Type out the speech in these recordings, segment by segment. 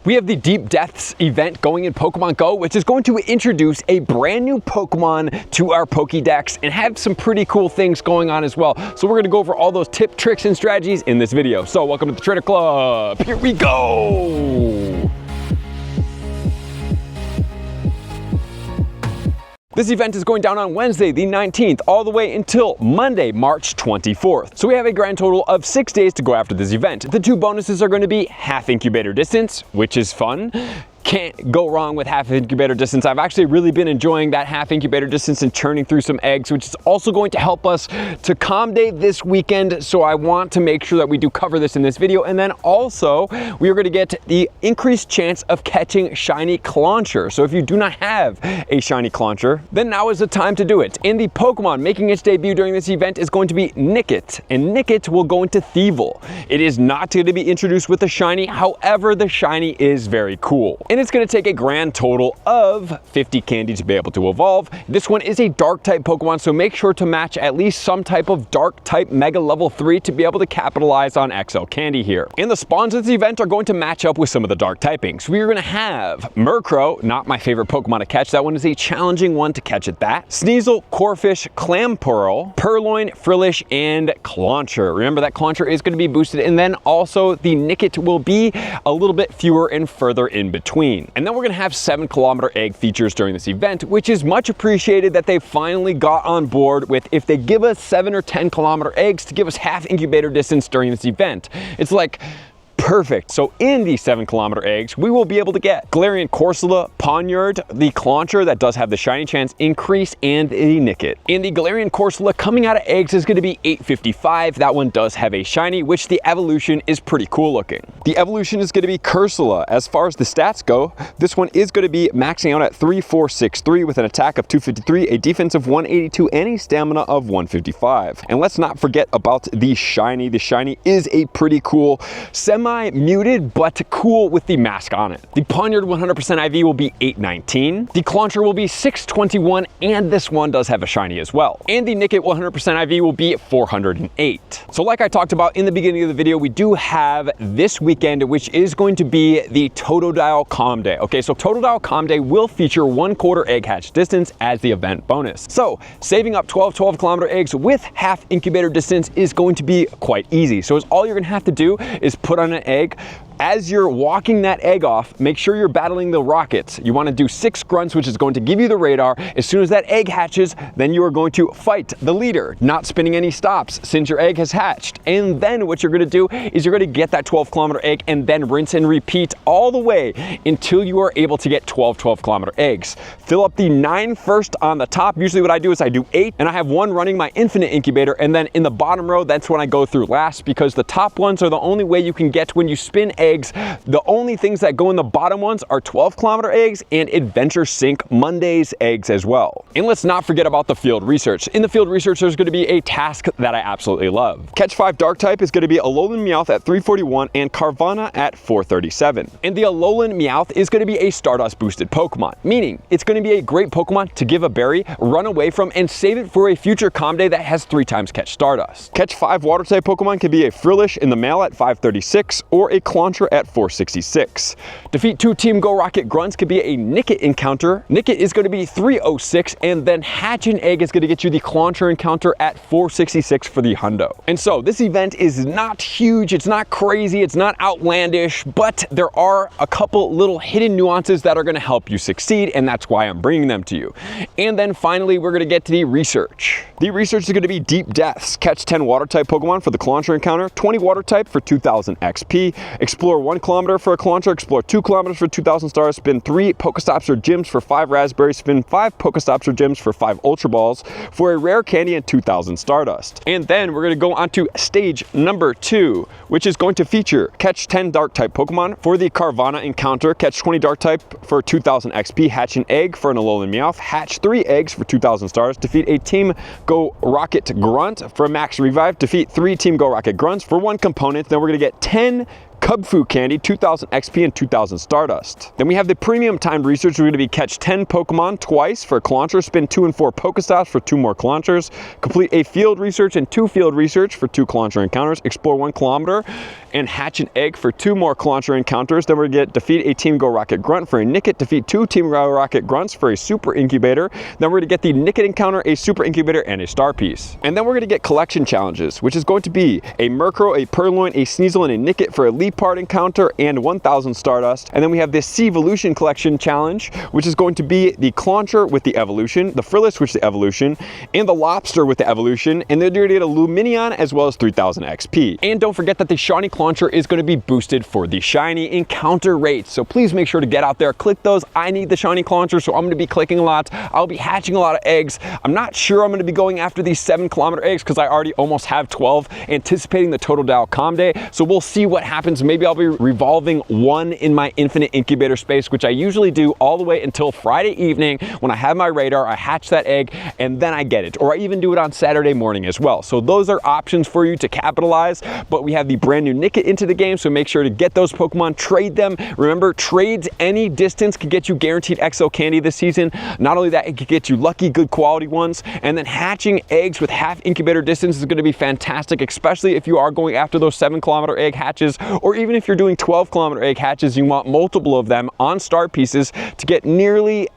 We have the Deep Depths event going in Pokemon Go, which is going to introduce a brand new Pokemon to our Pokédex and have some pretty cool things going on as well. So we're going to go over all those tips, tricks, and strategies in this video. So welcome to the Trader Club. Here we go. This event is going down on Wednesday, the 19th, all the way until Monday, March 24th. So we have a grand total of 6 days to go after this event. The two bonuses are going to be half incubator distance, which is fun. Can't go wrong with half incubator distance. I've actually really been enjoying that half incubator distance and churning through some eggs, which is also going to help us to Calm Day this weekend. So I want to make sure that we do cover this in this video. And then also we are going to get the increased chance of catching shiny Clauncher. So if you do not have a shiny Clauncher, then now is the time to do it. And the Pokemon making its debut during this event is going to be Nickit, and Nickit will go into Thievul. It is not going to be introduced with a shiny. However, the shiny is very cool. And it's going to take a grand total of 50 candy to be able to evolve. This one is a dark type Pokemon, so make sure to match at least some type of dark type Mega level 3 to be able to capitalize on XL candy here. And the spawns of this event are going to match up with some of the dark typings. We are going to have Murkrow, not my favorite Pokemon to catch. That one is a challenging one to catch at that. Sneasel, Corphish, Clamperl, Purloin, Frillish, and Clauncher. Remember that Clauncher is going to be boosted, and then also the Nickit will be a little bit fewer and further in between. And then we're going to have 7-kilometer egg features during this event, which is much appreciated that they finally got on board with if they give us 7 or 10-kilometer eggs to give us half incubator distance during this event. It's like perfect. So in these 7-kilometer eggs, we will be able to get Galarian Cursola, Ponyard, the Clauncher that does have the shiny chance increase, and the Nickit. And the Galarian Cursola coming out of eggs is going to be 855. That one does have a shiny, which the evolution is pretty cool looking. The evolution is going to be Cursola. As far as the stats go, this one is going to be maxing out at 3463 with an attack of 253, a defense of 182, and a stamina of 155. And let's not forget about the shiny. The shiny is a pretty cool semi-muted but cool with the mask on it. The Ponyard 100% IV will be 819. The Clauncher will be 621, and this one does have a shiny as well. And the Nickit 100% IV will be 408. So like I talked about in the beginning of the video, we do have this weekend, which is going to be the Totodile Calm Day. Okay, so Totodile Calm Day will feature 1/4 egg hatch distance as the event bonus. So saving up 12-kilometer eggs with half incubator distance is going to be quite easy. So all you're going to have to do is put on an egg. As you're walking that egg off, make sure you're battling the rockets. You want to do 6 grunts, which is going to give you the radar. As soon as that egg hatches, then you are going to fight the leader, not spinning any stops since your egg has hatched. And then what you're going to do is you're going to get that 12-kilometer egg and then rinse and repeat all the way until you are able to get 12-kilometer eggs. Fill up the 9 first on the top. Usually what I do is I do 8, and I have 1 running my infinite incubator, and then in the bottom row, that's when I go through last, because the top ones are the only way you can get when you spin eggs. The only things that go in the bottom ones are 12-kilometer eggs and Adventure Sync Monday's eggs as well. And let's not forget about the field research. In the field research, there's going to be a task that I absolutely love. Catch 5 dark type is going to be Alolan Meowth at 341 and Carvanha at 437. And the Alolan Meowth is going to be a Stardust boosted Pokemon, meaning it's going to be a great Pokemon to give a berry, run away from, and save it for a future Calm Day that has 3 times Catch Stardust. Catch 5 water type Pokemon can be a Frillish in the male at 536 or a Clauncher at 466. Defeat 2 Team Go Rocket Grunts could be a Nickit encounter. Nickit is going to be 306, and then Hatch an Egg is going to get you the Clauncher encounter at 466 for the hundo. And so this event is not huge, it's not crazy, it's not outlandish, but there are a couple little hidden nuances that are going to help you succeed, and that's why I'm bringing them to you. And then finally, we're going to get to the research. The research is going to be Deep Depths. Catch 10 water type Pokemon for the Clauncher encounter, 20 water type for 2000 XP, explore 1 kilometer for a Clauncher, explore 2 kilometers for 2000 stars, spin 3 Pokestops or Gyms for 5 raspberries, spin 5 Pokestops or Gyms for 5 Ultra Balls for a rare candy and 2000 Stardust. And then we're going to go on to stage number 2, which is going to feature catch 10 dark type Pokemon for the Carvanha encounter, catch 20 dark type for 2000 XP, hatch an egg for an Alolan Meowth, hatch 3 eggs for 2000 stars, defeat a Team Go Rocket Grunt for a max revive, defeat 3 Team Go Rocket Grunts for 1 component. Then we're going to get 10 Cub Fu Candy, 2000 XP and 2000 Stardust. Then we have the premium timed research. We're going to be catch 10 Pokemon twice for Clauncher, spin 2 and 4 Pokestops for 2 more Claunchers, complete a field research and 2 field research for 2 Clauncher encounters, explore 1 kilometer, and hatch an egg for 2 more Clauncher encounters. Then we're going to defeat a Team Go Rocket Grunt for a Nickit, defeat 2 Team Go Rocket Grunts for a Super Incubator. Then we're going to get the Nickit encounter, a Super Incubator, and a Star Piece. And then we're going to get collection challenges, which is going to be a Murkrow, a Purloin, a Sneasel, and a Nickit for a Leapard encounter and 1000 Stardust. And then we have this Seavolution collection challenge, which is going to be the Clauncher with the evolution, the Frillis with the evolution, and the Lobster with the evolution. And then you're going to get a Luminion as well as 3000 XP. And don't forget that the Shiny Clauncher is going to be boosted for the Shiny encounter rates. So please make sure to get out there, click those. I need the Shiny Clauncher, so I'm going to be clicking a lot. I'll be hatching a lot of eggs. I'm not sure I'm going to be going after these 7-kilometer eggs because I already almost have 12, anticipating the Totodile Calm Day. So we'll see what happens. Maybe I'll be revolving 1 in my infinite incubator space, which I usually do all the way until Friday evening when I have my radar, I hatch that egg, and then I get it. Or I even do it on Saturday morning as well. So those are options for you to capitalize. But we have the brand new Nickit into the game, so make sure to get those Pokemon, trade them. Remember, trades any distance can get you guaranteed XO candy this season. Not only that, it can get you lucky, good quality ones. And then hatching eggs with half incubator distance is going to be fantastic, especially if you are going after those 7-kilometer egg hatches, or even if you're doing 12-kilometer egg hatches, you want multiple of them on star pieces to get nearly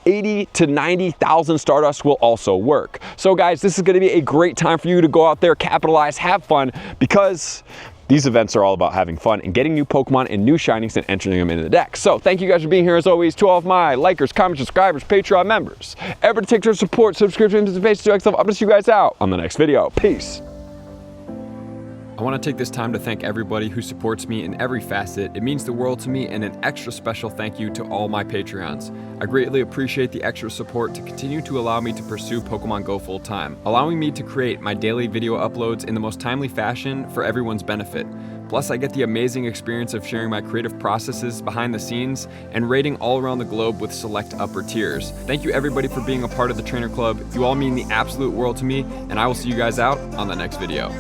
80 to 90,000 Stardust will also work. So guys, this is going to be a great time for you to go out there, capitalize, have fun, because these events are all about having fun and getting new Pokemon and new shinies and entering them into the deck. So thank you guys for being here as always. To all of my likers, comments, subscribers, Patreon members, everybody take your support, subscription, participation, to XL. I'm gonna see you guys out on the next video. Peace. I want to take this time to thank everybody who supports me in every facet. It means the world to me, and an extra special thank you to all my Patreons. I greatly appreciate the extra support to continue to allow me to pursue Pokemon Go full time, allowing me to create my daily video uploads in the most timely fashion for everyone's benefit. Plus, I get the amazing experience of sharing my creative processes behind the scenes and raiding all around the globe with select upper tiers. Thank you everybody for being a part of the Trainer Club. You all mean the absolute world to me, and I will see you guys out on the next video.